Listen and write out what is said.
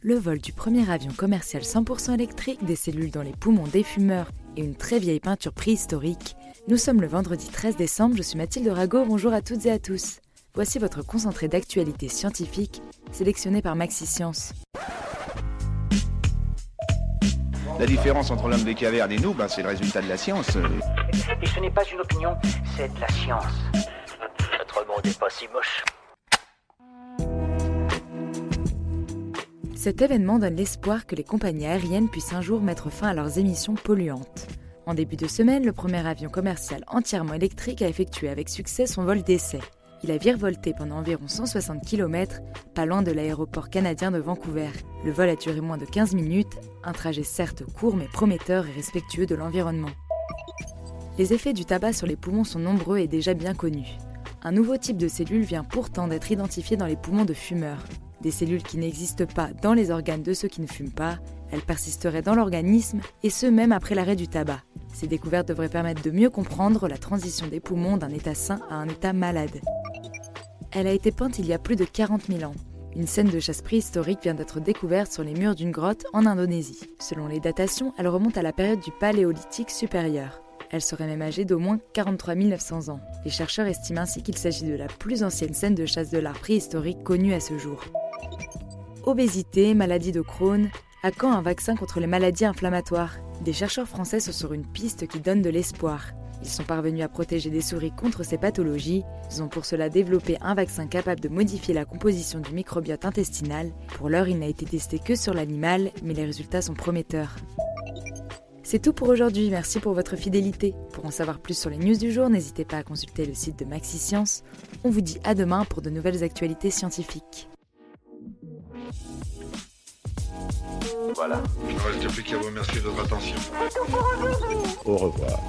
Le vol du premier avion commercial 100% électrique, des cellules dans les poumons des fumeurs et une très vieille peinture préhistorique. Nous sommes le vendredi 13 décembre, je suis Mathilde Rago, bonjour à toutes et à tous. Voici votre concentré d'actualité scientifique, sélectionné par Maxi Science. La différence entre l'homme des cavernes et nous, c'est le résultat de la science. Et ce n'est pas une opinion, c'est de la science. Notre monde n'est pas si moche. Cet événement donne l'espoir que les compagnies aériennes puissent un jour mettre fin à leurs émissions polluantes. En début de semaine, le premier avion commercial entièrement électrique a effectué avec succès son vol d'essai. Il a virevolté pendant environ 160 km, pas loin de l'aéroport canadien de Vancouver. Le vol a duré moins de 15 minutes, un trajet certes court mais prometteur et respectueux de l'environnement. Les effets du tabac sur les poumons sont nombreux et déjà bien connus. Un nouveau type de cellule vient pourtant d'être identifié dans les poumons de fumeurs. Des cellules qui n'existent pas dans les organes de ceux qui ne fument pas, elles persisteraient dans l'organisme, et ce même après l'arrêt du tabac. Ces découvertes devraient permettre de mieux comprendre la transition des poumons d'un état sain à un état malade. Elle a été peinte il y a plus de 40 000 ans. Une scène de chasse préhistorique vient d'être découverte sur les murs d'une grotte en Indonésie. Selon les datations, elle remonte à la période du Paléolithique supérieur. Elle serait même âgée d'au moins 43 900 ans. Les chercheurs estiment ainsi qu'il s'agit de la plus ancienne scène de chasse de l'art préhistorique connue à ce jour. Obésité, maladie de Crohn, à quand un vaccin contre les maladies inflammatoires ? Des chercheurs français sont sur une piste qui donne de l'espoir. Ils sont parvenus à protéger des souris contre ces pathologies. Ils ont pour cela développé un vaccin capable de modifier la composition du microbiote intestinal. Pour l'heure, il n'a été testé que sur l'animal, mais les résultats sont prometteurs. C'est tout pour aujourd'hui, merci pour votre fidélité. Pour en savoir plus sur les news du jour, n'hésitez pas à consulter le site de Maxi Science. On vous dit à demain pour de nouvelles actualités scientifiques. Voilà. Il ne reste plus qu'à vous remercier de votre attention. Au revoir.